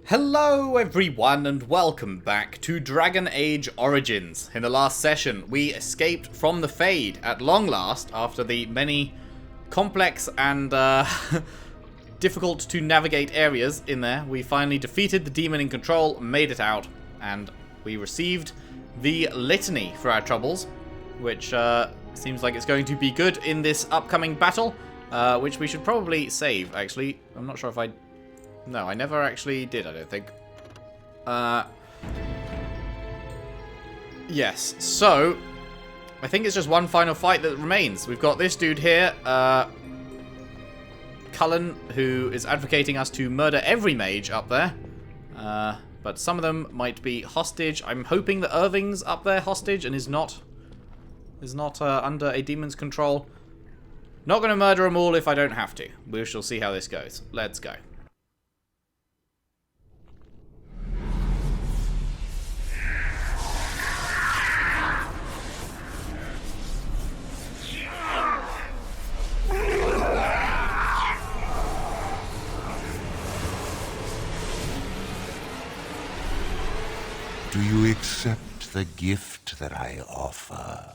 Hello everyone and welcome back to Dragon Age Origins. In the last session we escaped from the Fade at long last after the many complex and difficult to navigate areas in there. We finally defeated the demon in control, made it out, and we received the litany for our troubles, which seems like it's going to be good in this upcoming battle, which we should probably save actually. I'm not sure if No, I never actually did, I don't think. Yes, so I think it's just one final fight that remains. We've got this dude here, Cullen, who is advocating us to murder every mage up there. But some of them might be hostage. I'm hoping that Irving's up there hostage and is not under a demon's control. Not going to murder them all if I don't have to. We shall see how this goes. Let's go. Do you accept the gift that I offer?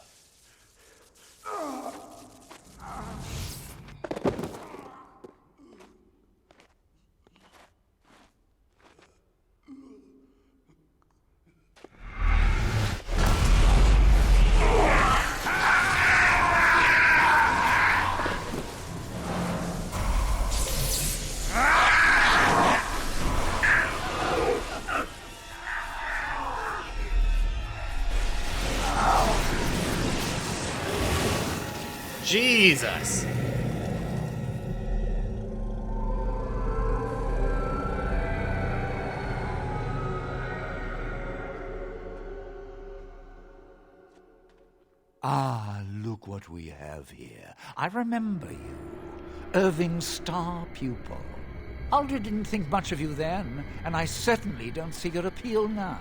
Jesus! Ah, look what we have here. I remember you. Irving's star pupil. Uldred didn't think much of you then, and I certainly don't see your appeal now.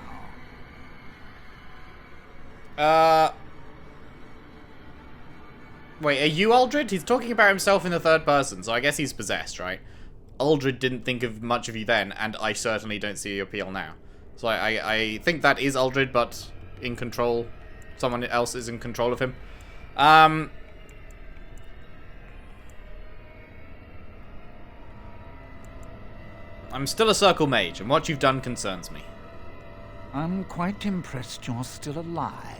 Wait, are you Uldred? He's talking about himself in the third person, so I guess he's possessed, right? Uldred didn't think of much of you then, and I certainly don't see your appeal now. So I think that is Uldred, but in control. Someone else is in control of him. I'm still a circle mage, and what you've done concerns me. I'm quite impressed you're still alive.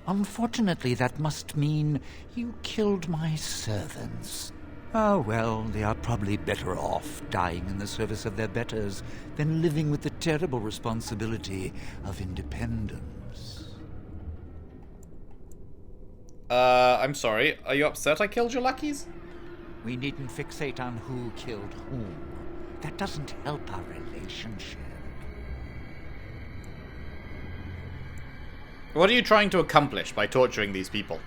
Unfortunately, that must mean you killed my servants. Oh, well, they are probably better off dying in the service of their betters than living with the terrible responsibility of independence. I'm sorry. Are you upset I killed your lackeys? We needn't fixate on who killed whom. That doesn't help our relationship. What are you trying to accomplish by torturing these people?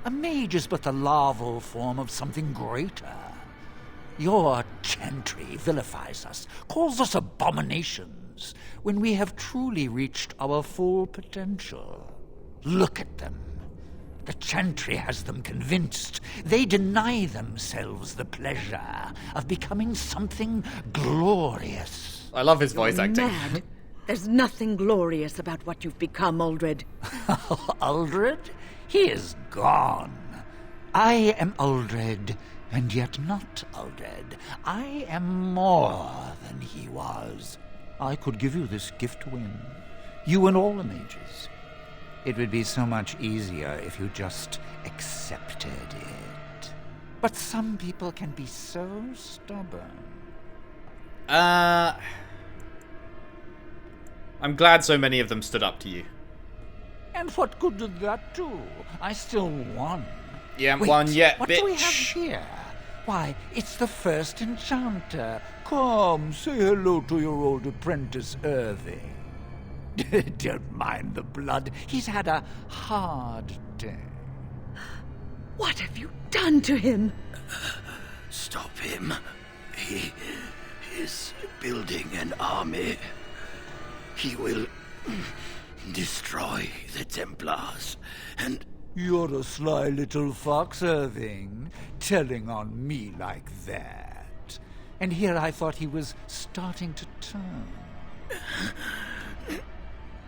A mage is but the larval form of something greater. Your chantry vilifies us, calls us abominations, when we have truly reached our full potential. Look at them. The chantry has them convinced. They deny themselves the pleasure of becoming something glorious. I love his voice You're acting. Mad. There's nothing glorious about what you've become, Uldred. Uldred? He is gone. I am Uldred, and yet not Uldred. I am more than he was. I could give you this gift to win. You and all the mages. It would be so much easier if you just accepted it. But some people can be so stubborn. I'm glad so many of them stood up to you. And what good did that do? I still won. You haven't Wait, won yet, what bitch. do we have here? Why, it's the first enchanter. Come, say hello to your old apprentice, Irving. Don't mind the blood. He's had a hard day. What have you done to him? Stop him. He is building an army. He will destroy the Templars, and... You're a sly little fox, Irving, telling on me like that. And here I thought he was starting to turn.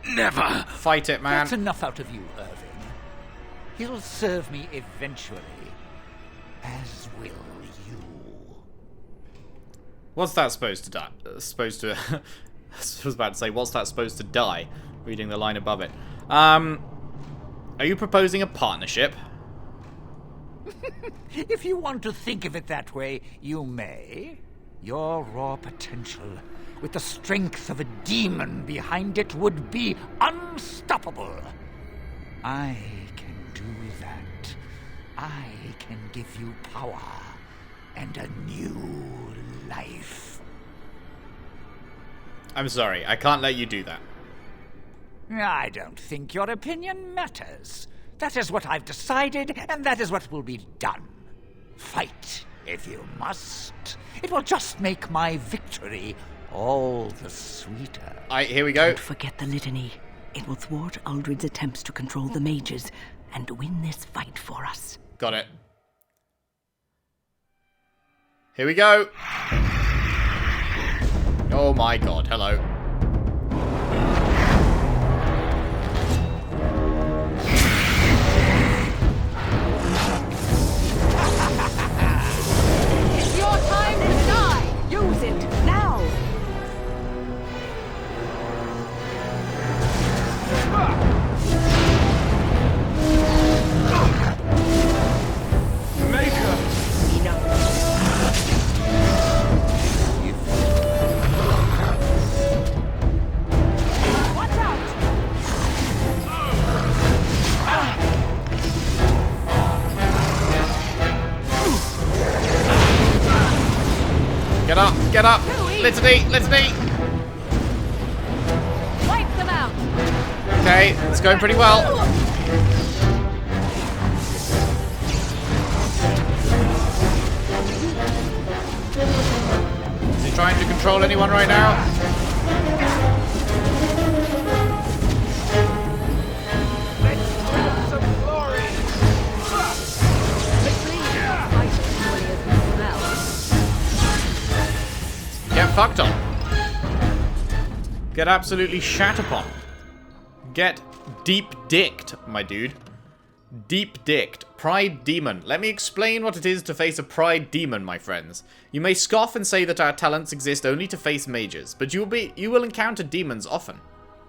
Never! Fight it, man. That's enough out of you, Irving. He'll serve me eventually, as will you. What's that supposed to die? I was about to say, what's that supposed to die? Reading the line above it. Are you proposing a partnership? If you want to think of it that way, you may. Your raw potential, with the strength of a demon behind it, would be unstoppable. I can do that. I can give you power and a new life. I'm sorry, I can't let you do that. I don't think your opinion matters. That is what I've decided, and that is what will be done. Fight, if you must. It will just make my victory all the sweeter. Here we go. Don't forget the litany. It will thwart Uldred's attempts to control the mages and win this fight for us. Got it. Here we go. Oh my god, hello. It's your time to die! Use it, now! Get up, get up! Litany, litany! Wipe them out! Okay, it's going pretty well. Is he trying to control anyone right now? Get fucked on. Get absolutely shat upon. Get deep-dicked, my dude. Deep-dicked. Pride Demon. Let me explain what it is to face a Pride Demon, my friends. You may scoff and say that our talents exist only to face mages, but you will encounter demons often.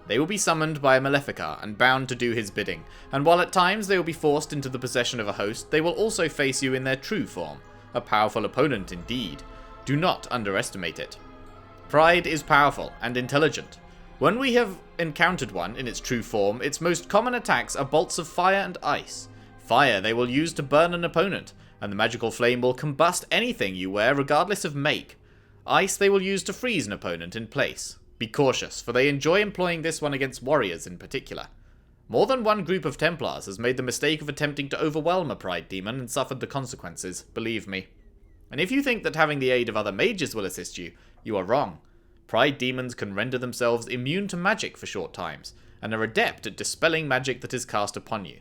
They will be summoned by a Maleficar and bound to do his bidding, and while at times they will be forced into the possession of a host, they will also face you in their true form. A powerful opponent indeed. Do not underestimate it. Pride is powerful and intelligent. When we have encountered one in its true form, its most common attacks are bolts of fire and ice. Fire they will use to burn an opponent, and the magical flame will combust anything you wear regardless of make. Ice they will use to freeze an opponent in place. Be cautious, for they enjoy employing this one against warriors in particular. More than one group of Templars has made the mistake of attempting to overwhelm a Pride Demon and suffered the consequences, believe me. And if you think that having the aid of other mages will assist you, you are wrong. Pride Demons can render themselves immune to magic for short times, and are adept at dispelling magic that is cast upon you,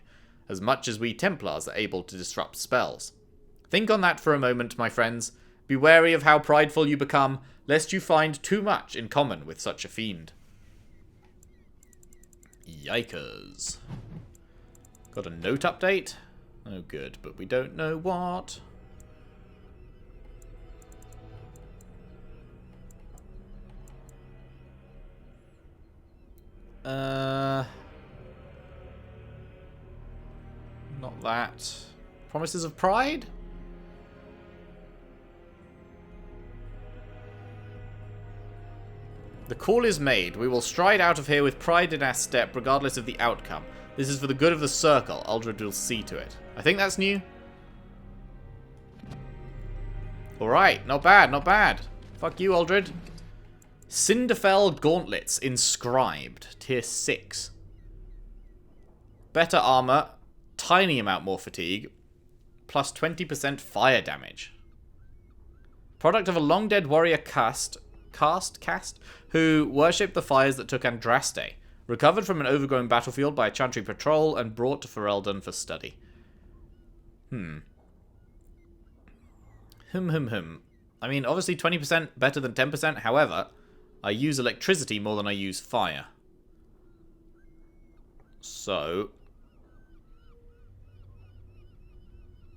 as much as we Templars are able to disrupt spells. Think on that for a moment, my friends. Be wary of how prideful you become, lest you find too much in common with such a fiend. Yikers. Got a note update? Oh good, but we don't know what. Not that. Promises of Pride? The call is made. We will stride out of here with pride in our step, regardless of the outcome. This is for the good of the circle. Uldred will see to it. I think that's new. Alright, not bad, not bad. Fuck you, Uldred. Cinderfell Gauntlets, inscribed. Tier 6. Better armor, tiny amount more fatigue, plus 20% fire damage. Product of a long-dead warrior caste, who worshipped the fires that took Andraste. Recovered from an overgrown battlefield by a Chantry patrol and brought to Ferelden for study. I I mean, obviously 20% better than 10%. However, I use electricity more than I use fire. So...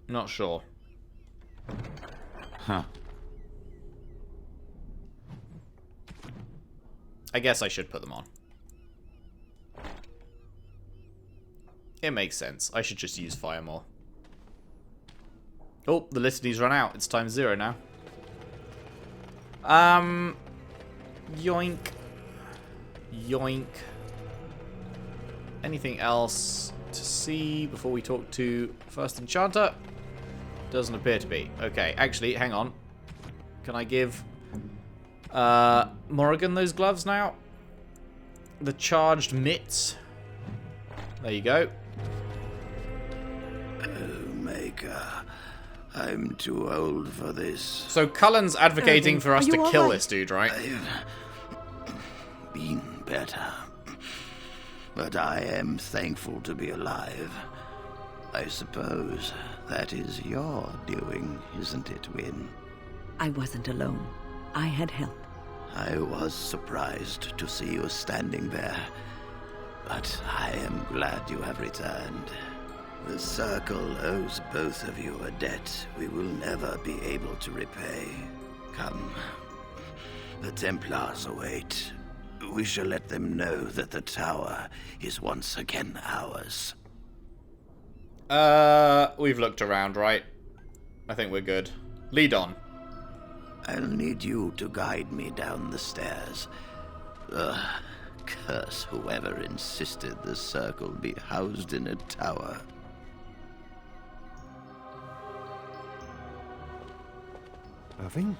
not sure. Huh. I guess I should put them on. It makes sense. I should just use fire more. Oh, the litanies run out. It's times 0 now. Yoink. Yoink. Anything else to see before we talk to First Enchanter? Doesn't appear to be. Okay, actually, hang on. Can I give Morrigan those gloves now? The charged mitts. There you go. Oh, Maker. I'm too old for this. So Cullen's advocating for us to kill right? this dude, right? I've been better. But I am thankful to be alive. I suppose that is your doing, isn't it, Win? I wasn't alone. I had help. I was surprised to see you standing there. But I am glad you have returned. The Circle owes both of you a debt we will never be able to repay. Come. The Templars await. We shall let them know that the tower is once again ours. We've looked around, right? I think we're good. Lead on. I'll need you to guide me down the stairs. Curse whoever insisted the Circle be housed in a tower. Irving?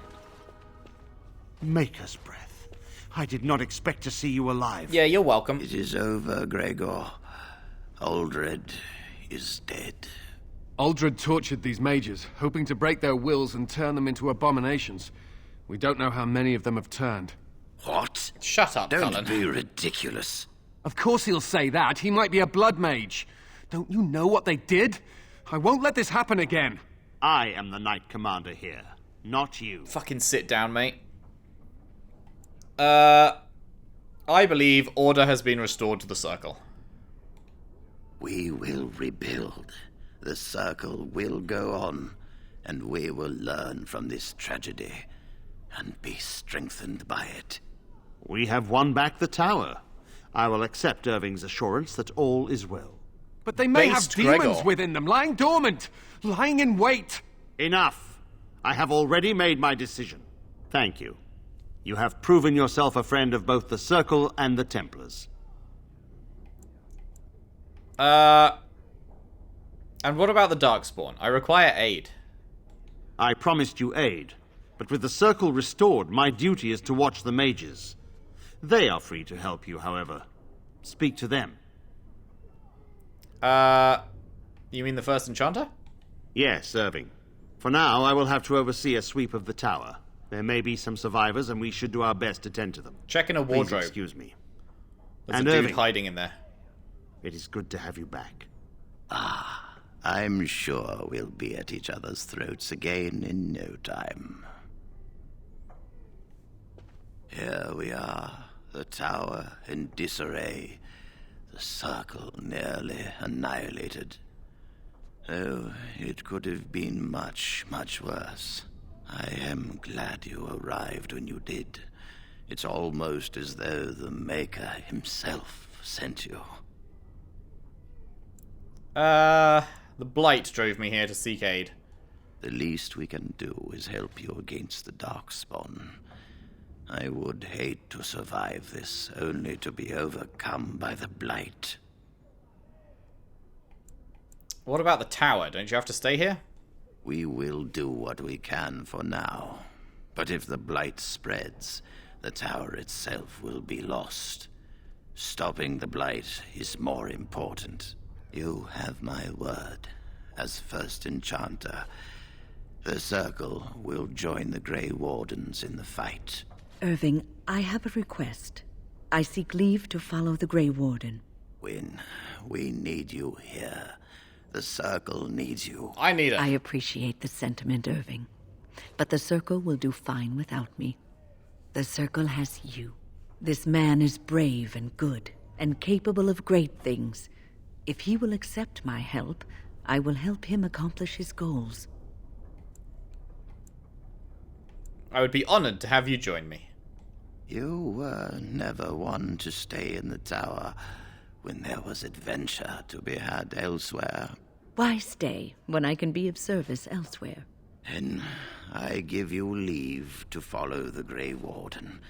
Maker's breath. I did not expect to see you alive. Yeah, you're welcome. It is over, Gregor. Uldred is dead. Uldred tortured these mages, hoping to break their wills and turn them into abominations. We don't know how many of them have turned. What? Shut up, Don't Cullen. be ridiculous. Of course he'll say that. He might be a blood mage. Don't you know what they did? I won't let this happen again. I am the Knight Commander here, not you. Fucking sit down, mate. I believe order has been restored to the Circle. We will rebuild. The Circle will go on, and we will learn from this tragedy and be strengthened by it. We have won back the tower. I will accept Irving's assurance that all is well. But they may have Based demons Gregor. within them, lying dormant, lying in wait. Enough. I have already made my decision. Thank you. You have proven yourself a friend of both the Circle and the Templars. And what about the Darkspawn? I require aid. I promised you aid, but with the Circle restored, my duty is to watch the mages. They are free to help you, however. Speak to them. You mean the First Enchanter? Yes, Irving. For now, I will have to oversee a sweep of the tower. There may be some survivors, and we should do our best to tend to them. Check in a Please wardrobe. excuse me. There's And a dude Irving. hiding in there. It is good to have you back. I'm sure we'll be at each other's throats again in no time. Here we are, the tower in disarray, the Circle nearly annihilated. Oh, it could have been much, much worse. I am glad you arrived when you did. It's almost as though the Maker himself sent you. The Blight drove me here to seek aid. The least we can do is help you against the Darkspawn. I would hate to survive this, only to be overcome by the Blight. What about the tower? Don't you have to stay here? We will do what we can for now. But if the Blight spreads, the tower itself will be lost. Stopping the Blight is more important. You have my word. As First Enchanter, the Circle will join the Grey Wardens in the fight. Irving, I have a request. I seek leave to follow the Grey Warden. Win, we need you here. The Circle needs you. I need it. I appreciate the sentiment, Irving. but the Circle will do fine without me. The Circle has you. This man is brave and good, and capable of great things. If he will accept my help, I will help him accomplish his goals. I would be honored to have you join me. You were never one to stay in the tower when there was adventure to be had elsewhere. Why stay when I can be of service elsewhere? Then I give you leave to follow the Grey Warden,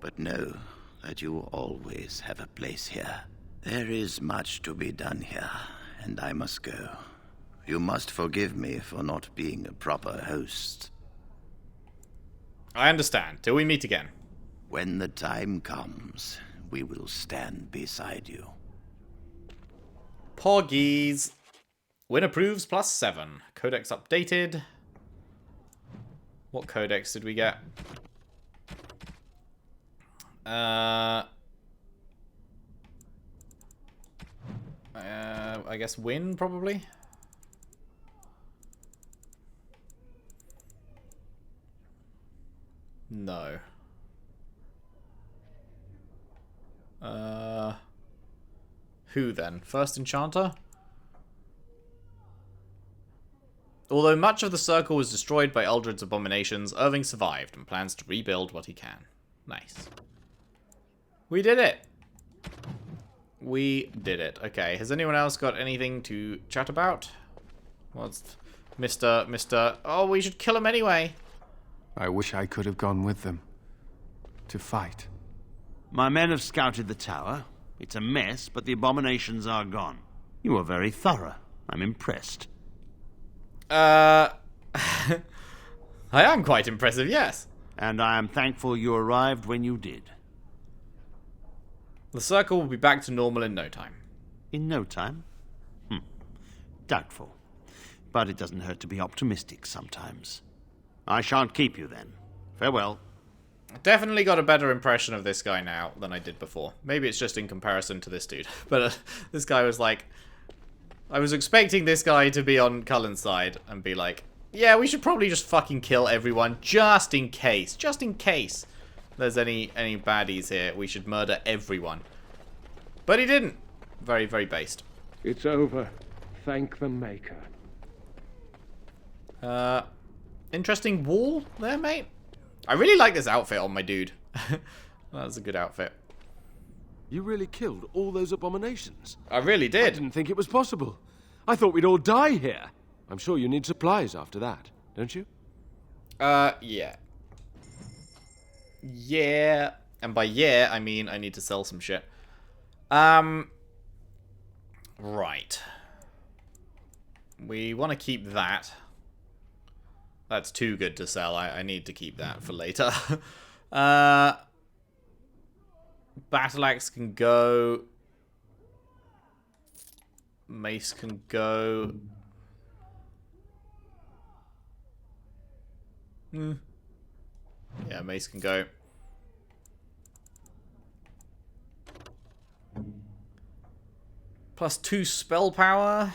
but know that you always have a place here. There is much to be done here, and I must go. You must forgive me for not being a proper host. I understand. Till we meet again. When the time comes, we will stand beside you. Porgies. Win approves +7. Codex updated. What codex did we get? I guess win, probably? No. Who then? First Enchanter? Although much of the Circle was destroyed by Uldred's abominations, Irving survived and plans to rebuild what he can. Nice. We did it! We did it. Okay, has anyone else got anything to chat about? What's Mr. Oh, we should kill him anyway. I wish I could have gone with them. To fight. My men have scouted the tower. It's a mess, but the abominations are gone. You are very thorough. I'm impressed. I am quite impressive, yes. And I am thankful you arrived when you did. The Circle will be back to normal in no time. In no time? Doubtful. But it doesn't hurt to be optimistic sometimes. I shan't keep you then. Farewell. Definitely got a better impression of this guy now than I did before. Maybe it's just in comparison to this dude. But this guy was like... I was expecting this guy to be on Cullen's side and be like, yeah, we should probably just fucking kill everyone just in case. Just in case there's any baddies here. We should murder everyone. But he didn't. Very, very based. It's over. Thank the Maker. Interesting wall there, mate. I really like this outfit on my dude. That's a good outfit. You really killed all those abominations? I really I did. didn't think it was possible. I thought we'd all die here. I'm sure you need supplies after that, don't you? Yeah. Yeah. And by yeah, I mean I need to sell some shit. Right. We want to keep that. That's too good to sell. I need to keep that for later. Battle Axe can go. Mace can go. Yeah, Mace can go. +2 spell power.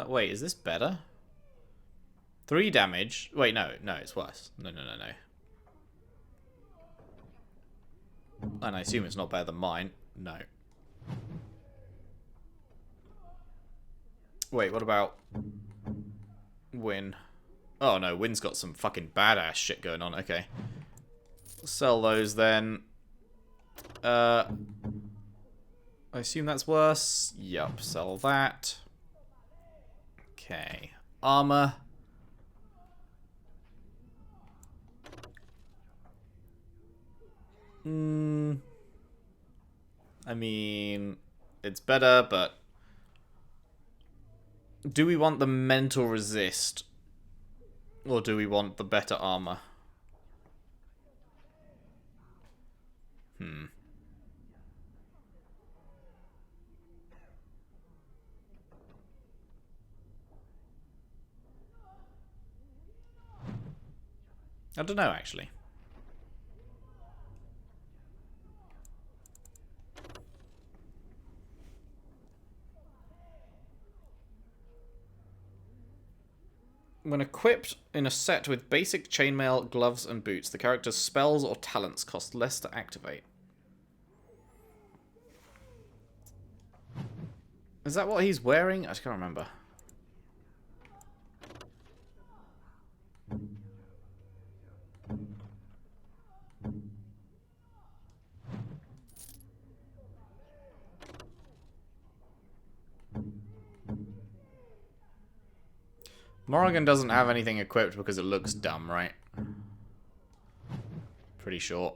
Wait, is this better? 3 damage. Wait, no, it's worse. No. And I assume it's not better than mine. No. Wait, what about Win? Oh no, Win's got some fucking badass shit going on. Okay. Sell those then. I assume that's worse. Yup, sell that. Okay. Armor. I mean, it's better, but do we want the mental resist? Or do we want the better armor? I don't know, actually. When equipped in a set with basic chainmail, gloves, and boots, the character's spells or talents cost less to activate. Is that what he's wearing? I can't remember. Morrigan doesn't have anything equipped because it looks dumb, right? Pretty sure.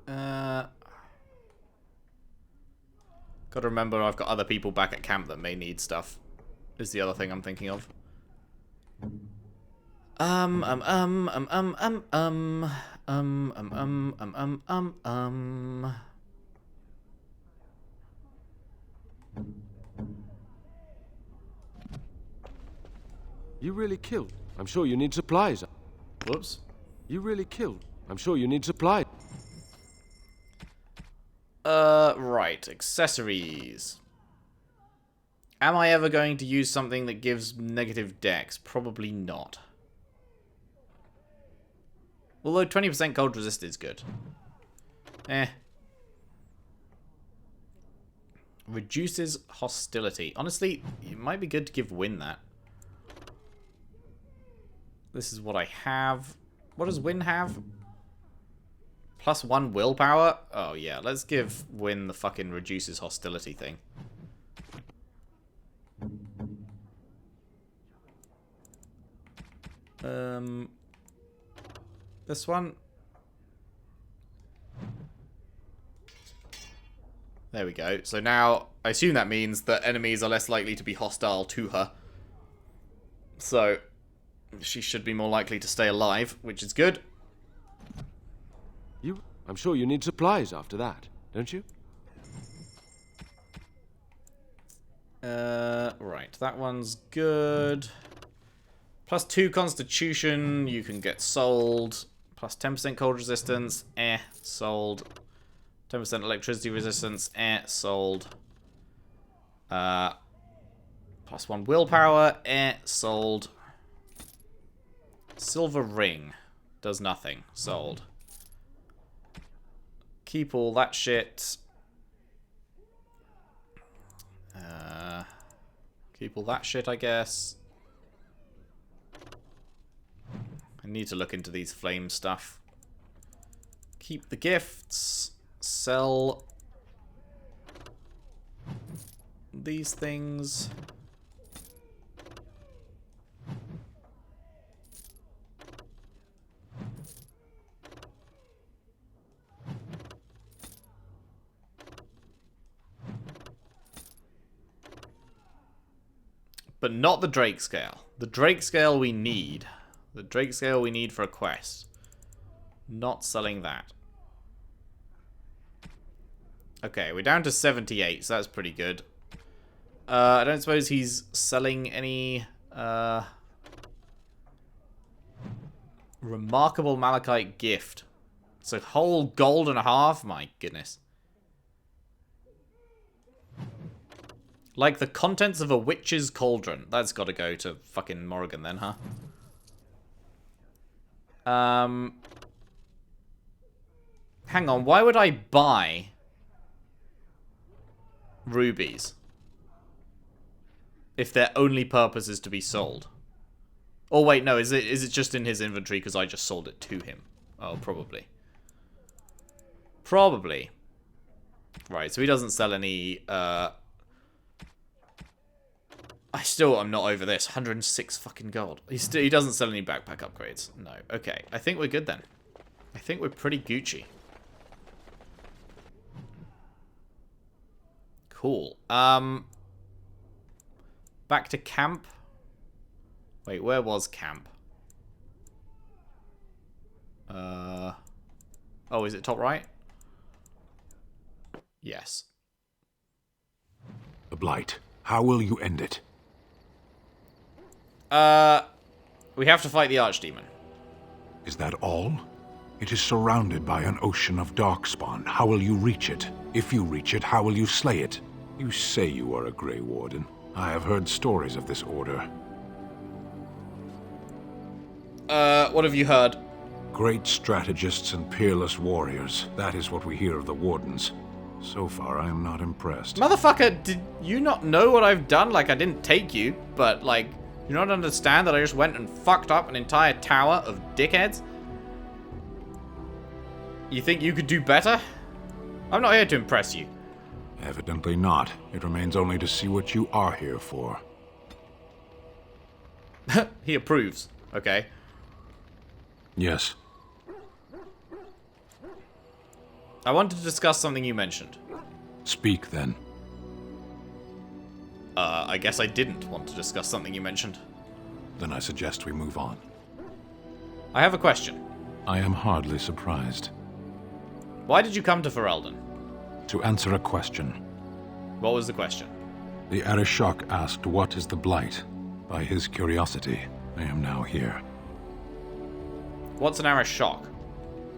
Gotta remember I've got other people back at camp that may need stuff. Is the other thing I'm thinking of. You really killed. I'm sure you need supplies. Whoops. You really killed. I'm sure you need supplies. Right. Accessories. Am I ever going to use something that gives negative dex? Probably not. Although 20% cold resist is good. Reduces hostility. Honestly, it might be good to give Wynn that. This is what I have. What does Wynn have? +1 willpower? Oh yeah, let's give Wynn the fucking reduces hostility thing. This one? There we go. So now, I assume that means that enemies are less likely to be hostile to her. So, she should be more likely to stay alive, which is good. I'm sure you need supplies after that, don't you? Right, that one's good. +2 constitution, you can get sold. +10% cold resistance, sold. 10% electricity resistance, sold. +1 willpower, sold. Silver ring, does nothing, sold. Keep all that shit. Keep all that shit, I guess. I need to look into these flame stuff. Keep the gifts. Sell these things. But not the Drake scale. The Drake scale we need. The Drake scale we need for a quest. Not selling that. Okay, we're down to 78, so that's pretty good. I don't suppose he's selling any remarkable malachite gift. It's a whole gold and a half, my goodness. Like the contents of a witch's cauldron. That's got to go to fucking Morrigan then, huh? Hang on, why would I buy rubies if their only purpose is to be sold? Oh wait, no, is it just in his inventory because I just sold it to him? Oh, probably. Probably. Right, so he doesn't sell any I still am not over this. 106 fucking gold. He doesn't sell any backpack upgrades. No. Okay. I think we're good then. I think we're pretty Gucci. Cool. Back to camp. Wait, where was camp? Oh, is it top right? Yes. The Blight. How will you end it? We have to fight the Archdemon. Is that all? It is surrounded by an ocean of Darkspawn. How will you reach it? If you reach it, how will you slay it? You say you are a Grey Warden. I have heard stories of this order. What have you heard? Great strategists and peerless warriors. That is what we hear of the Wardens. So far, I am not impressed. Motherfucker, did you not know what I've done? Like, I didn't take you, but, like, you not understand that I just went and fucked up an entire tower of dickheads? You think you could do better? I'm not here to impress you. Evidently not. It remains only to see what you are here for. He approves. Okay. Yes. I wanted to discuss something you mentioned. Speak, then. I guess I didn't want to discuss something you mentioned. Then I suggest we move on. I have a question. I am hardly surprised. Why did you come to Ferelden? To answer a question. What was the question? The Arishok asked what is the Blight. By his curiosity, I am now here. What's an Arishok?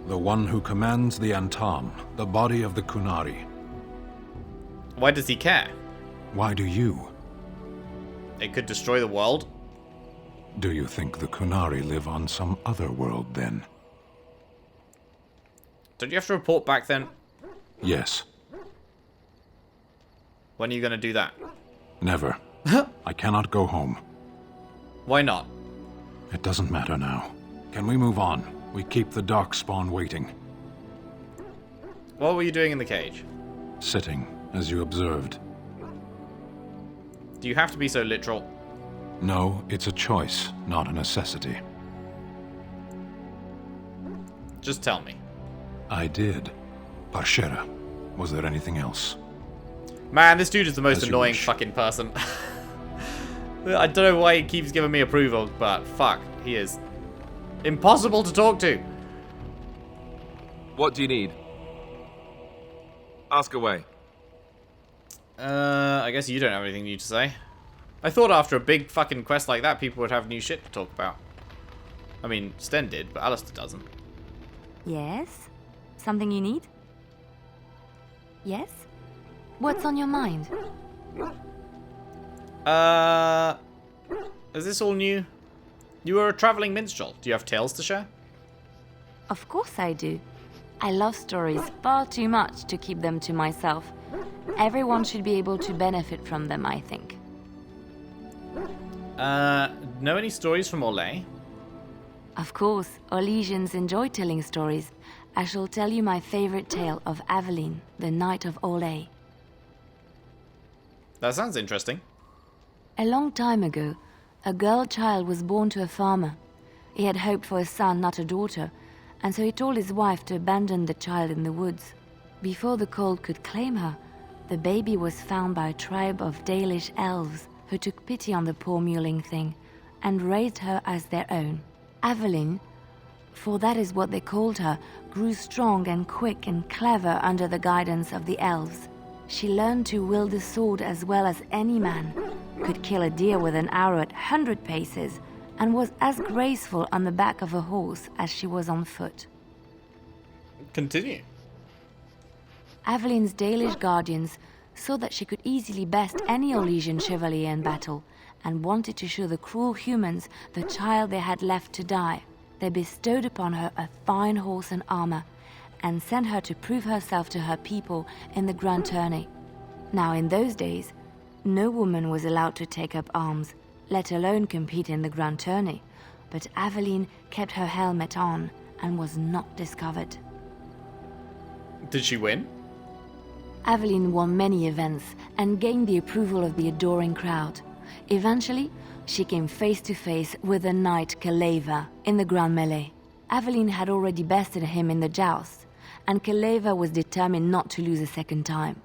The one who commands the Antam, the body of the Kunari. Why does he care? Why do you? It could destroy the world. Do you think the Kunari live on some other world, then? Don't you have to report back then? Yes. When are you going to do that? Never. I cannot go home. Why not? It doesn't matter now. Can we move on? We keep the Darkspawn waiting. What were you doing in the cage? Sitting, as you observed. Do you have to be so literal? No, it's a choice, not a necessity. Just tell me. I did. Parshera. Was there anything else? Man, this dude is the most As you annoying wish. fucking person. I don't know why he keeps giving me approval, but fuck, he is impossible to talk to. What do you need? Ask away. I guess you don't have anything new to say. I thought after a big fucking quest like that, people would have new shit to talk about. I mean, Sten did, but Alistair doesn't. Yes? Something you need? Yes? What's on your mind? Is this all new? You are a traveling minstrel. Do you have tales to share? Of course I do. I love stories far too much to keep them to myself. Everyone should be able to benefit from them, I think. Know any stories from Olay? Of course, Olesians enjoy telling stories. I shall tell you my favorite tale of Aveline, the Knight of Olay. That sounds interesting. A long time ago, a girl child was born to a farmer. He had hoped for a son, not a daughter, and so he told his wife to abandon the child in the woods. Before the cold could claim her, the baby was found by a tribe of Dalish elves who took pity on the poor mewling thing and raised her as their own. Aveline, for that is what they called her, grew strong and quick and clever under the guidance of the elves. She learned to wield the sword as well as any man, could kill a deer with an arrow at 100 paces, and was as graceful on the back of a horse as she was on foot. Continue. Aveline's Dalish guardians saw that she could easily best any Olesian chevalier in battle, and wanted to show the cruel humans the child they had left to die. They bestowed upon her a fine horse and armor, and sent her to prove herself to her people in the grand tourney. Now in those days, no woman was allowed to take up arms, let alone compete in the grand tourney, but Aveline kept her helmet on and was not discovered. Did she win? Aveline won many events and gained the approval of the adoring crowd. Eventually, she came face to face with the knight Kaleva in the grand melee. Aveline had already bested him in the joust, and Kaleva was determined not to lose a second time.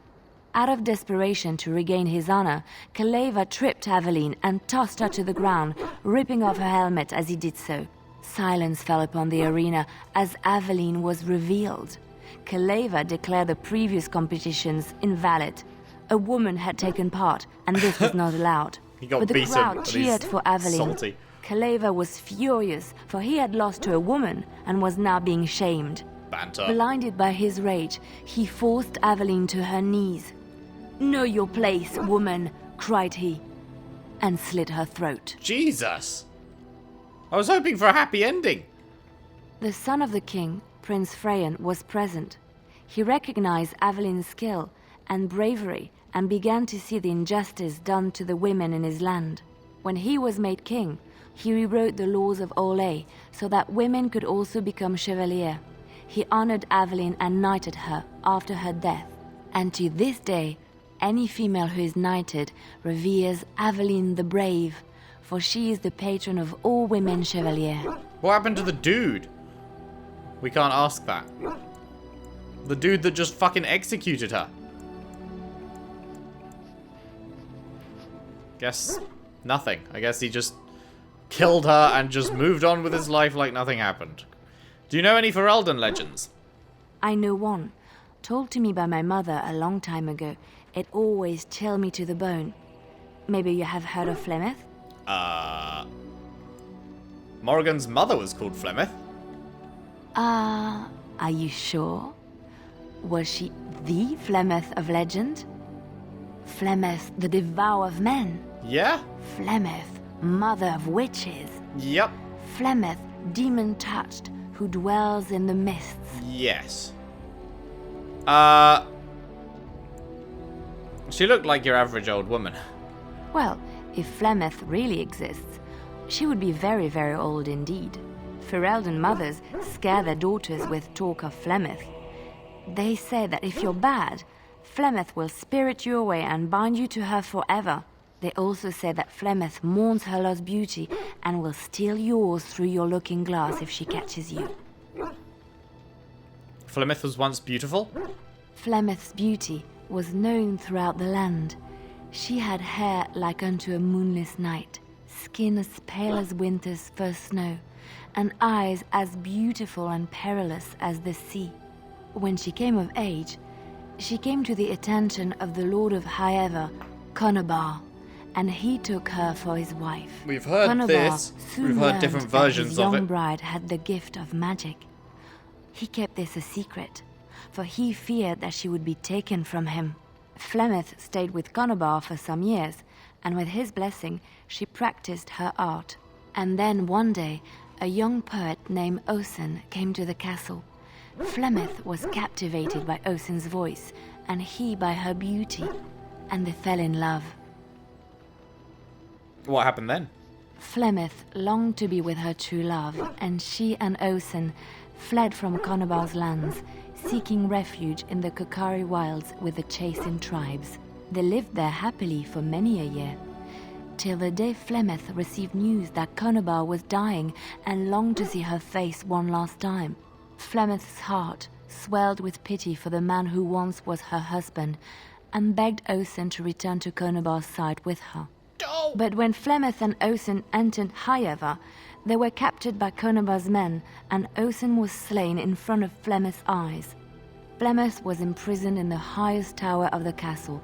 Out of desperation to regain his honor, Kaleva tripped Aveline and tossed her to the ground, ripping off her helmet as he did so. Silence fell upon the arena as Aveline was revealed. Kaleva declared the previous competitions invalid. A woman had taken part, and this was not allowed. He got But the beaten, crowd and cheered he's for Aveline. salty. Kaleva was furious, for he had lost to a woman and was now being shamed. Banter. Blinded by his rage, he forced Aveline to her knees. "Know your place, woman," cried he. and slit her throat. Jesus! I was hoping for a happy ending. The son of the king, Prince Freyan, was present. He recognized Aveline's skill and bravery and began to see the injustice done to the women in his land. When he was made king, he rewrote the laws of Olay so that women could also become chevalier. He honored Aveline and knighted her after her death. And to this day, any female who is knighted reveres Aveline the Brave, for she is the patron of all women chevalier. What happened to the dude? We can't ask that. The dude that just fucking executed her. Guess nothing. I guess he just killed her and just moved on with his life like nothing happened. Do you know any Ferelden Legends? I know one, told to me by my mother a long time ago. It always chilled me to the bone. Maybe you have heard of Flemeth? Morrigan's mother was called Flemeth. Are you sure? Was she the Flemeth of legend? Flemeth, the devourer of men? Yeah? Flemeth, mother of witches? Yep. Flemeth, demon-touched, who dwells in the mists? Yes. She looked like your average old woman. Well, if Flemeth really exists, she would be very, very old indeed. Ferelden mothers scare their daughters with talk of Flemeth. They say that if you're bad, Flemeth will spirit you away and bind you to her forever. They also say that Flemeth mourns her lost beauty and will steal yours through your looking glass if she catches you. Flemeth was once beautiful? Flemeth's beauty was known throughout the land. She had hair like unto a moonless night, skin as pale as winter's first snow, and eyes as beautiful and perilous as the sea. When she came of age, she came to the attention of the Lord of Highever, Conobar, and he took her for his wife. We've heard Conobar this. soon We've heard learned different that versions his of young it. bride had the gift of magic. He kept this a secret, for he feared that she would be taken from him. Flemeth stayed with Conobar for some years, and with his blessing, she practiced her art. And then one day, a young poet named Osen came to the castle. Flemeth was captivated by Osen's voice, and he by her beauty, and they fell in love. What happened then? Flemeth longed to be with her true love, and she and Osen fled from Conobar's lands, seeking refuge in the Kokari wilds with the Chasing tribes. They lived there happily for many a year, till the day Flemeth received news that Conobar was dying and longed to see her face one last time. Flemeth's heart swelled with pity for the man who once was her husband, and begged Osen to return to Conobar's side with her. Oh. But when Flemeth and Osen entered Highever, they were captured by Conobar's men, and Osen was slain in front of Flemeth's eyes. Flemeth was imprisoned in the highest tower of the castle,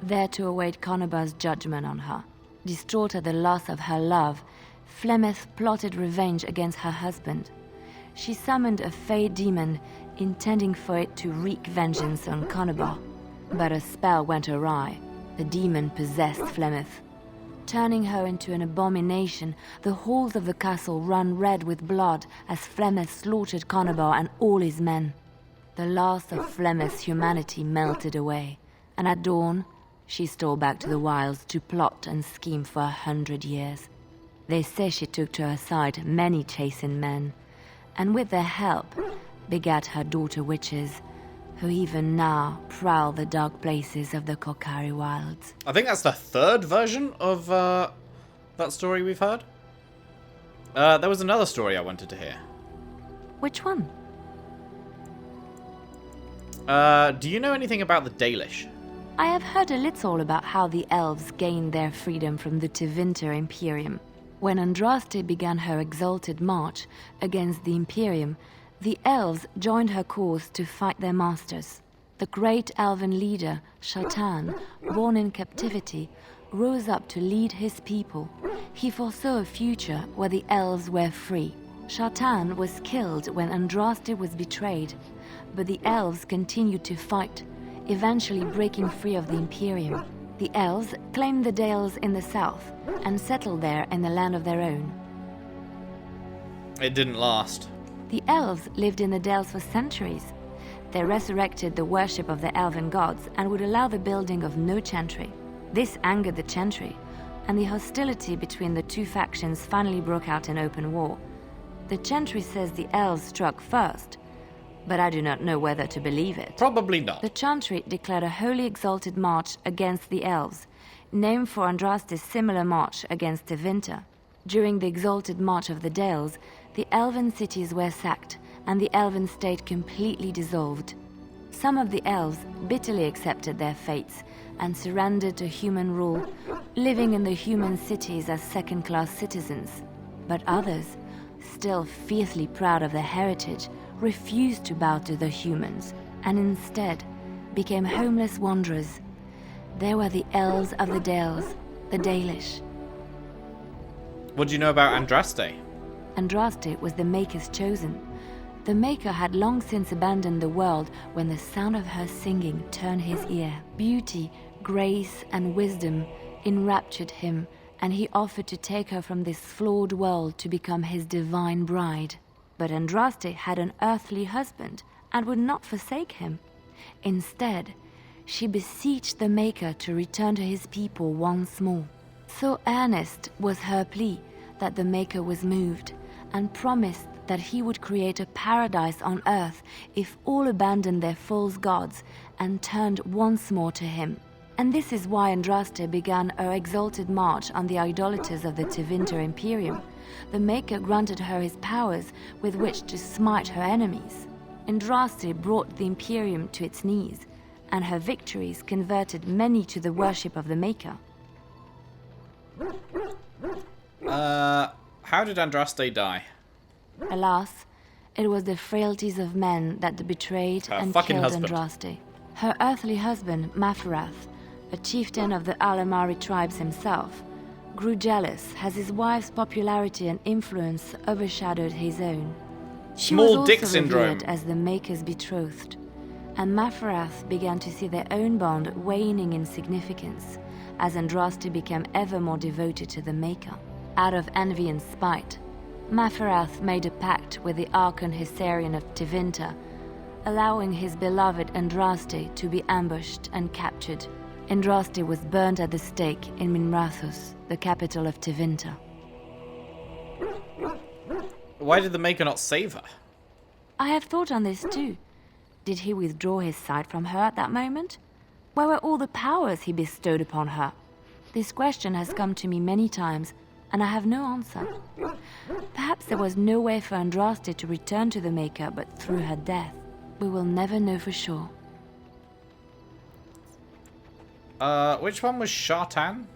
there to await Conobar's judgment on her. Distraught at the loss of her love, Flemeth plotted revenge against her husband. She summoned a fey demon, intending for it to wreak vengeance on Conobar. But a spell went awry. The demon possessed Flemeth. Turning her into an abomination, the halls of the castle ran red with blood as Flemeth slaughtered Conobar and all his men. The last of Flemeth's humanity melted away, and at dawn, she stole back to the wilds to plot and scheme for 100 years. They say she took to her side many Chasing men, and with their help, begat her daughter witches, who even now prowl the dark places of the Kokari wilds. I think that's the third version of that story we've heard. There was another story I wanted to hear. Which one? Do you know anything about the Dalish? I have heard a little about how the elves gained their freedom from the Tevinter Imperium. When Andraste began her exalted march against the Imperium, the elves joined her cause to fight their masters. The great elven leader, Shatan, born in captivity, rose up to lead his people. He foresaw a future where the elves were free. Shatan was killed when Andraste was betrayed, but the elves continued to fight, eventually breaking free of the Imperium. The elves claimed the dales in the south and settled there in the land of their own. It didn't last. The elves lived in the dales for centuries. They resurrected the worship of the elven gods and would allow the building of no chantry. This angered the chantry, and the hostility between the two factions finally broke out in open war. The chantry says the elves struck first, but I do not know whether to believe it. Probably not. The chantry declared a wholly exalted march against the elves, named for Andraste's similar march against Tevinter. During the exalted march of the Dales, the elven cities were sacked, and the elven state completely dissolved. Some of the elves bitterly accepted their fates and surrendered to human rule, living in the human cities as second-class citizens. But others, still fiercely proud of their heritage, refused to bow to the humans, and instead became homeless wanderers. They were the elves of the Dales, the Dalish. What do you know about Andraste? Andraste was the Maker's chosen. The Maker had long since abandoned the world when the sound of her singing turned his ear. Beauty, grace, and wisdom enraptured him, and he offered to take her from this flawed world to become his divine bride. But Andraste had an earthly husband and would not forsake him. Instead, she beseeched the Maker to return to his people once more. So earnest was her plea that the Maker was moved and promised that he would create a paradise on earth if all abandoned their false gods and turned once more to him. And this is why Andraste began her exalted march on the idolaters of the Tevinter Imperium. The Maker granted her his powers with which to smite her enemies. Andraste brought the Imperium to its knees, and her victories converted many to the worship of the Maker. How did Andraste die? Alas, it was the frailties of men that betrayed Her and fucking killed husband. Andraste. Her earthly husband, Maferath, a chieftain of the Alamari tribes himself, grew jealous as his wife's popularity and influence overshadowed his own. She Small was dick also syndrome. revered as the Maker's betrothed, and Maferath began to see their own bond waning in significance as Andraste became ever more devoted to the Maker. Out of envy and spite, Maferath made a pact with the Archon Hysarian of Tevinter, allowing his beloved Andraste to be ambushed and captured. Andraste was burned at the stake in Minrathous, the capital of Tevinter. Why did the Maker not save her? I have thought on this too. Did he withdraw his sight from her at that moment? Where were all the powers he bestowed upon her? This question has come to me many times, and I have no answer. Perhaps there was no way for Andraste to return to the Maker but through her death. We will never know for sure. Which one was Shartan?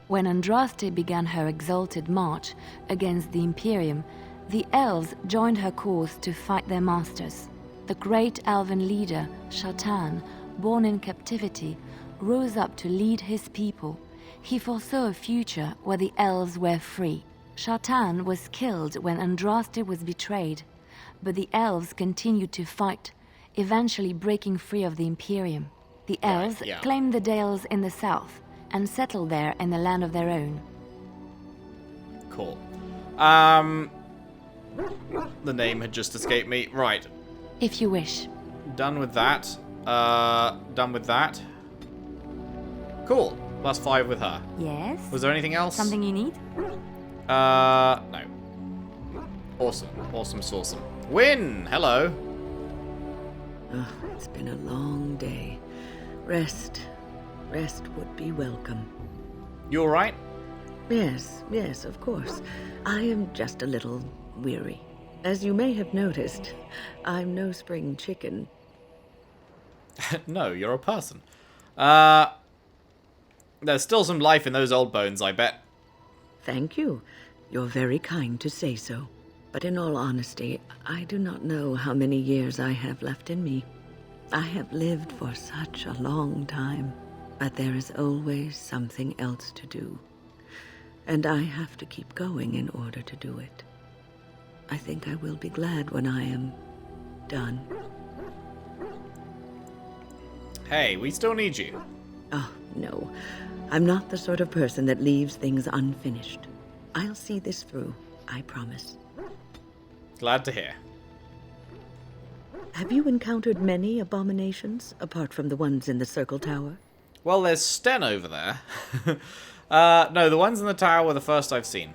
When Andraste began her exalted march against the Imperium, the elves joined her cause to fight their masters. The great elven leader, Shartan, born in captivity, rose up to lead his people. He foresaw a future where the elves were free. Shartan was killed when Andraste was betrayed, but the elves continued to fight, eventually breaking free of the Imperium. The elves claimed the Dales in the south and settled there in the land of their own. Cool. The name had just escaped me. Right. If you wish. Done with that. Done with that. Cool. +5 with her. Yes? Was there anything else? Something you need? No. Awesome. Awesome awesome. Win! Hello. Oh, it's been a long day. Rest would be welcome. You alright? Yes, of course. I am just a little weary. As you may have noticed, I'm no spring chicken. No, you're a person. There's still some life in those old bones, I bet. Thank you. You're very kind to say so. But in all honesty, I do not know how many years I have left in me. I have lived for such a long time, but there is always something else to do. And I have to keep going in order to do it. I think I will be glad when I am done. Hey, we still need you. Oh, No, I'm not the sort of person that leaves things unfinished. I'll see this through, I promise. Glad to hear. Have you encountered many abominations, apart from the ones in the Circle Tower? Well, there's Sten over there. No, the ones in the tower were the first I've seen.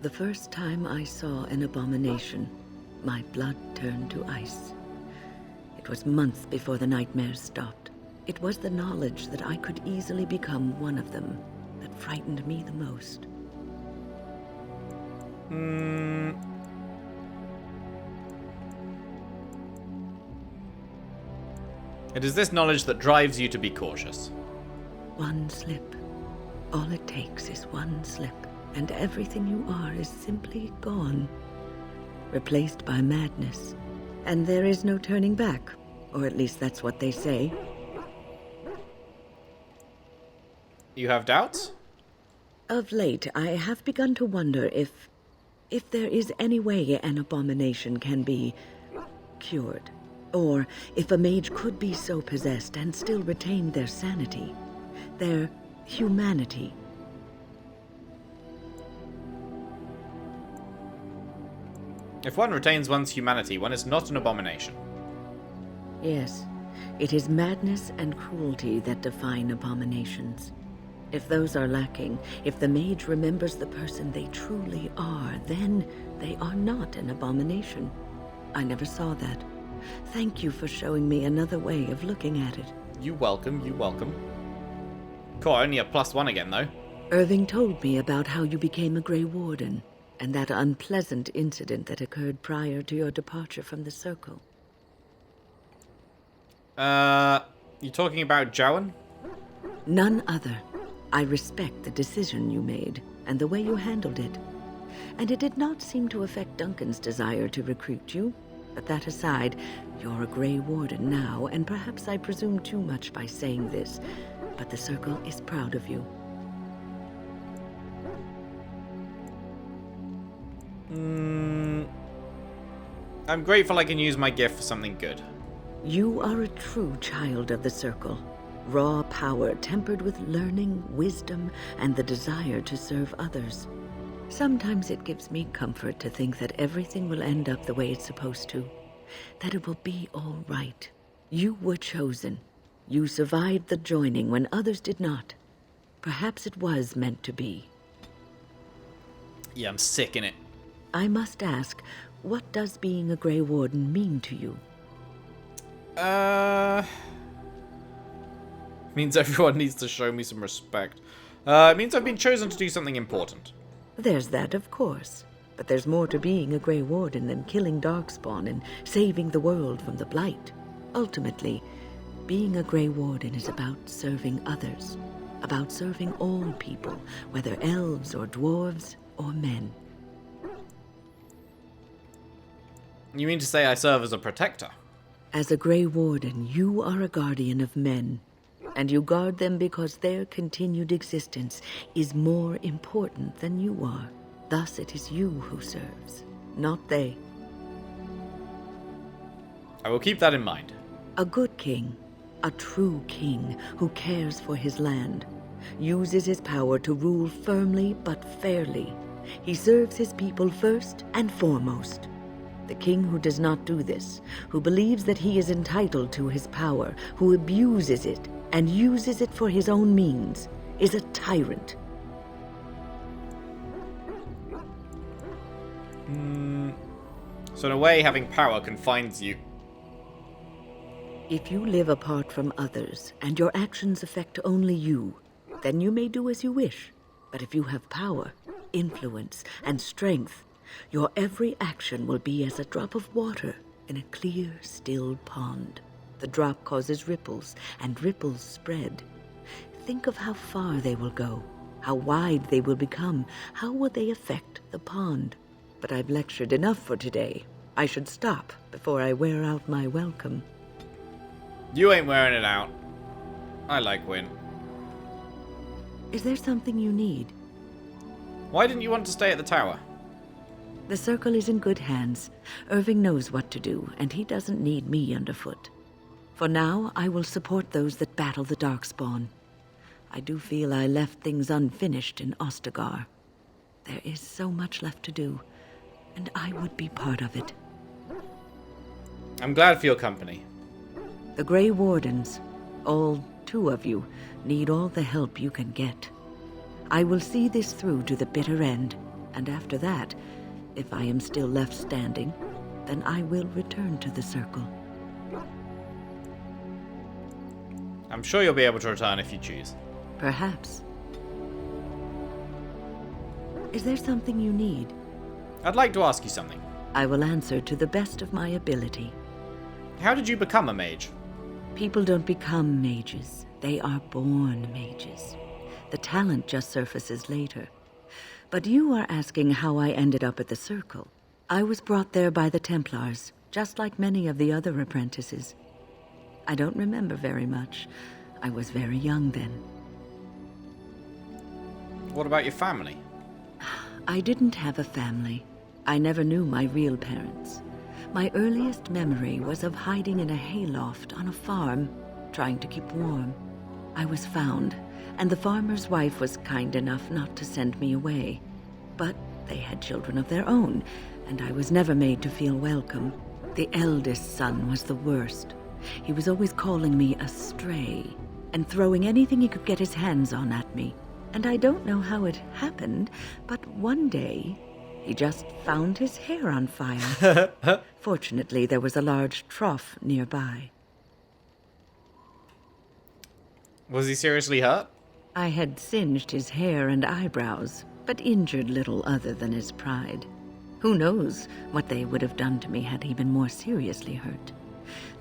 The first time I saw an abomination, my blood turned to ice. It was months before the nightmares stopped. It was the knowledge that I could easily become one of them that frightened me the most. It is this knowledge that drives you to be cautious. One slip. All it takes is one slip, and everything you are is simply gone. Replaced by madness. And there is no turning back, or at least that's what they say. You have doubts? Of late, I have begun to wonder if there is any way an abomination can be cured. Or if a mage could be so possessed and still retain their sanity, their humanity. If one retains one's humanity, one is not an abomination. Yes, it is madness and cruelty that define abominations. If those are lacking, if the mage remembers the person they truly are, then they are not an abomination. I never saw that. Thank you for showing me another way of looking at it. You welcome, you welcome. Cool, only a +1 again, though. Irving told me about how you became a Grey Warden, and that unpleasant incident that occurred prior to your departure from the Circle. You talking about Jowan? None other. I respect the decision you made, and the way you handled it. And it did not seem to affect Duncan's desire to recruit you. But that aside, you're a Grey Warden now, and perhaps I presume too much by saying this, but the Circle is proud of you. I'm grateful I can use my gift for something good. You are a true child of the Circle. Raw power tempered with learning, wisdom, and the desire to serve others. Sometimes it gives me comfort to think that everything will end up the way it's supposed to. That it will be all right. You were chosen. You survived the joining when others did not. Perhaps it was meant to be. Yeah, I'm sick in it. I must ask, what does being a Grey Warden mean to you? Means everyone needs to show me some respect. It means I've been chosen to do something important. There's that, of course. But there's more to being a Grey Warden than killing Darkspawn and saving the world from the Blight. Ultimately, being a Grey Warden is about serving others. About serving all people, whether elves or dwarves or men. You mean to say I serve as a protector? As a Grey Warden, you are a guardian of men. And you guard them because their continued existence is more important than you are. Thus it is you who serves, not they. I will keep that in mind. A good king, a true king who cares for his land, uses his power to rule firmly but fairly. He serves his people first and foremost. The king who does not do this, who believes that he is entitled to his power, who abuses it and uses it for his own means, is a tyrant. So in a way, having power confines you. If you live apart from others, and your actions affect only you, then you may do as you wish. But if you have power, influence, and strength, your every action will be as a drop of water in a clear, still pond. The drop causes ripples, and ripples spread. Think of how far they will go, how wide they will become, how will they affect the pond. But I've lectured enough for today. I should stop before I wear out my welcome. You ain't wearing it out. I like Win. Is there something you need? Why didn't you want to stay at the tower? The Circle is in good hands. Irving knows what to do, and he doesn't need me underfoot. For now, I will support those that battle the Darkspawn. I do feel I left things unfinished in Ostagar. There is so much left to do, and I would be part of it. I'm glad for your company. The Grey Wardens, all 2 of you, need all the help you can get. I will see this through to the bitter end, and after that, if I am still left standing, then I will return to the Circle. I'm sure you'll be able to return if you choose. Perhaps. Is there something you need? I'd like to ask you something. I will answer to the best of my ability. How did you become a mage? People don't become mages. They are born mages. The talent just surfaces later. But you are asking how I ended up at the Circle. I was brought there by the Templars, just like many of the other apprentices. I don't remember very much. I was very young then. What about your family? I didn't have a family. I never knew my real parents. My earliest memory was of hiding in a hayloft on a farm, trying to keep warm. I was found, and the farmer's wife was kind enough not to send me away. But they had children of their own, and I was never made to feel welcome. The eldest son was the worst. He was always calling me a stray, and throwing anything he could get his hands on at me. And I don't know how it happened, but one day, he just found his hair on fire. Fortunately, there was a large trough nearby. Was he seriously hurt? I had singed his hair and eyebrows, but injured little other than his pride. Who knows what they would have done to me had he been more seriously hurt.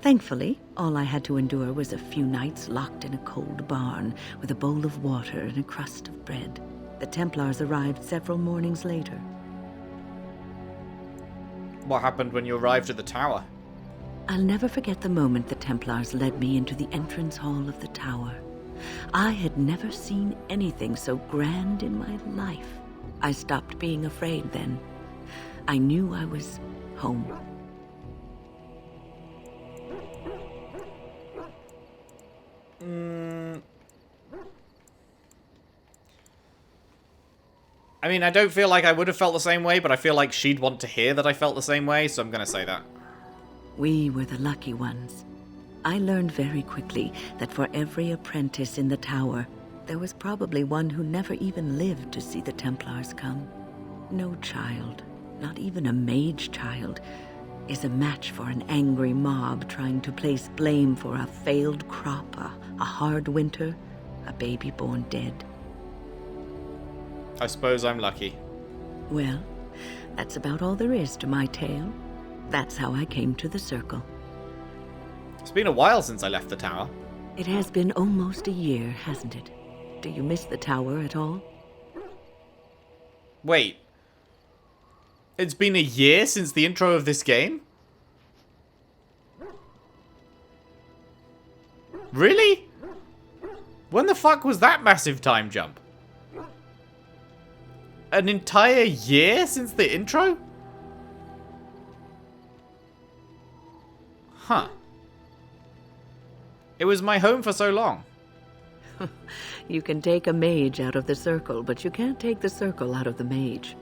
Thankfully, all I had to endure was a few nights locked in a cold barn with a bowl of water and a crust of bread. The Templars arrived several mornings later. What happened when you arrived at the tower? I'll never forget the moment the Templars led me into the entrance hall of the tower. I had never seen anything so grand in my life. I stopped being afraid then. I knew I was home. I mean, I don't feel like I would have felt the same way, but I feel like she'd want to hear that I felt the same way, so I'm going to say that. We were the lucky ones. I learned very quickly that for every apprentice in the tower, there was probably one who never even lived to see the Templars come. No child, not even a mage child, is a match for an angry mob trying to place blame for a failed crop, a hard winter, a baby born dead. I suppose I'm lucky. Well, that's about all there is to my tale. That's how I came to the Circle. It's been a while since I left the tower. It has been almost a year, hasn't it? Do you miss the tower at all? Wait. It's been a year since the intro of this game? Really? When the fuck was that massive time jump? An entire year since the intro? Huh. It was my home for so long. You can take a mage out of the Circle, but you can't take the Circle out of the mage.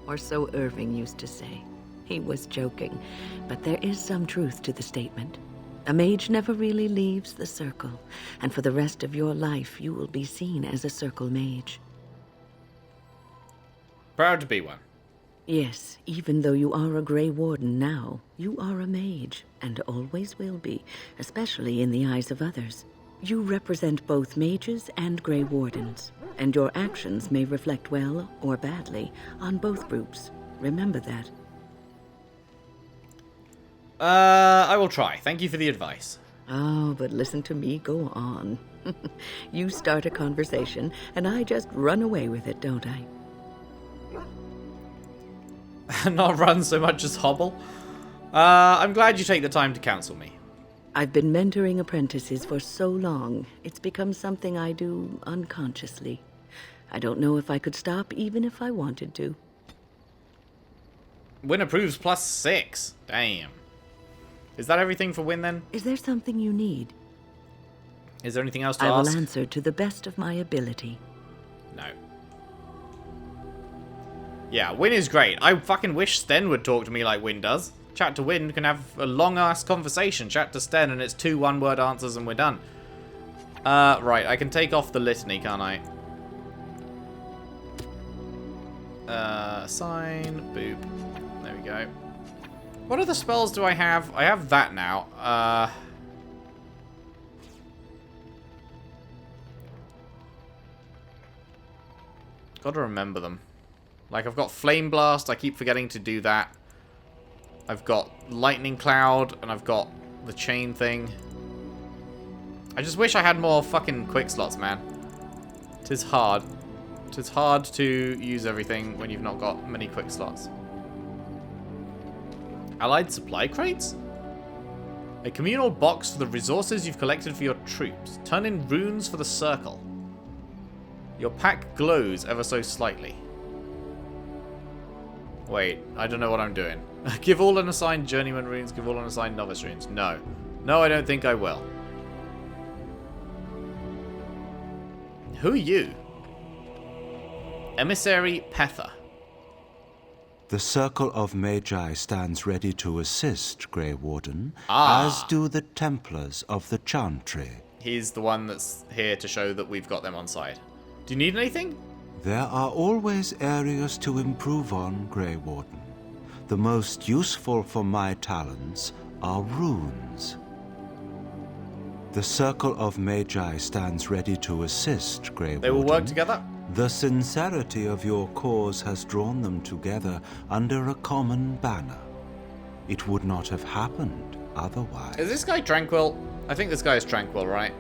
Or so Irving used to say. He was joking, but there is some truth to the statement. A mage never really leaves the Circle, and for the rest of your life you will be seen as a Circle mage. Proud to be one. Yes, even though you are a Grey Warden now, you are a mage, and always will be, especially in the eyes of others. You represent both mages and Grey Wardens, and your actions may reflect well or badly on both groups. Remember that. I will try. Thank you for the advice. Oh, but listen to me go on. You start a conversation, and I just run away with it, don't I? Not run so much as hobble. I'm glad you take the time to counsel me. I've been mentoring apprentices for so long, it's become something I do unconsciously. I don't know if I could stop even if I wanted to. Win approves +6. Damn. Is that everything for win then? Is there something you need? Is there anything else to I ask? will answer to the best of my ability. No. Yeah, Win is great. I fucking wish Sten would talk to me like Win does. Chat to Win can have a long-ass conversation. Chat to Sten and it's 2 one-word answers and we're done. Right, I can take off the litany, can't I? Sign, boop. There we go. What other spells do I have? I have that now. Gotta remember them. Like, I've got Flame Blast, I keep forgetting to do that. I've got Lightning Cloud, and I've got the Chain thing. I just wish I had more fucking quick slots, man. Tis hard. Tis hard to use everything when you've not got many quick slots. Allied supply crates? A communal box for the resources you've collected for your troops. Turn in runes for the circle. Your pack glows ever so slightly. Wait, I don't know what I'm doing. Give all unassigned journeyman runes, give all unassigned novice runes. No. No, I don't think I will. Who are you? Emissary Pether. The Circle of Magi stands ready to assist, Grey Warden, Ah. as do the Templars of the Chantry. He's the one that's here to show that we've got them on side. Do you need anything? There are always areas to improve on, Grey Warden. The most useful for my talents are runes. The Circle of Magi stands ready to assist, Grey Warden. They will work together? The sincerity of your cause has drawn them together under a common banner. It would not have happened otherwise. Is this guy tranquil? I think this guy is tranquil, right?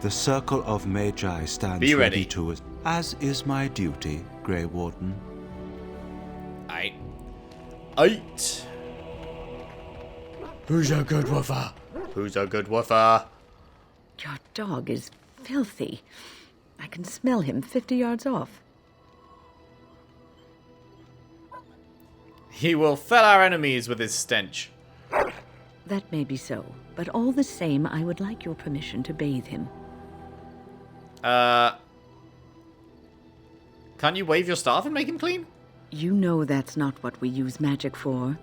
The Circle of Magi stands Be ready. ready to as is my duty, Grey Warden. Aight. Who's a good woofer? Who's a good woofer? Your dog is filthy. I can smell him 50 yards off. He will fell our enemies with his stench. That may be so, but all the same, I would like your permission to bathe him. Can't you wave your staff and make him clean? You know that's not what we use magic for.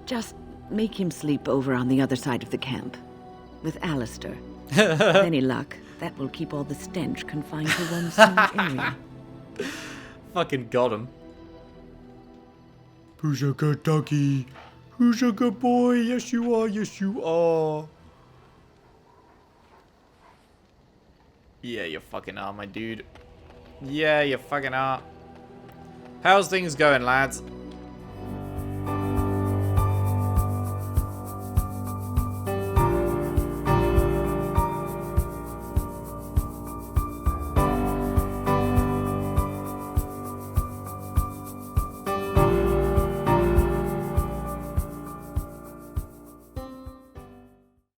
Just make him sleep over on the other side of the camp. With Alistair. With any luck, that will keep all the stench confined to one small area. Fucking got him. Who's a good doggy? Who's a good boy? Yes, you are. Yes, you are. Yeah, you fucking are, my dude. Yeah, you fucking are. How's things going, lads?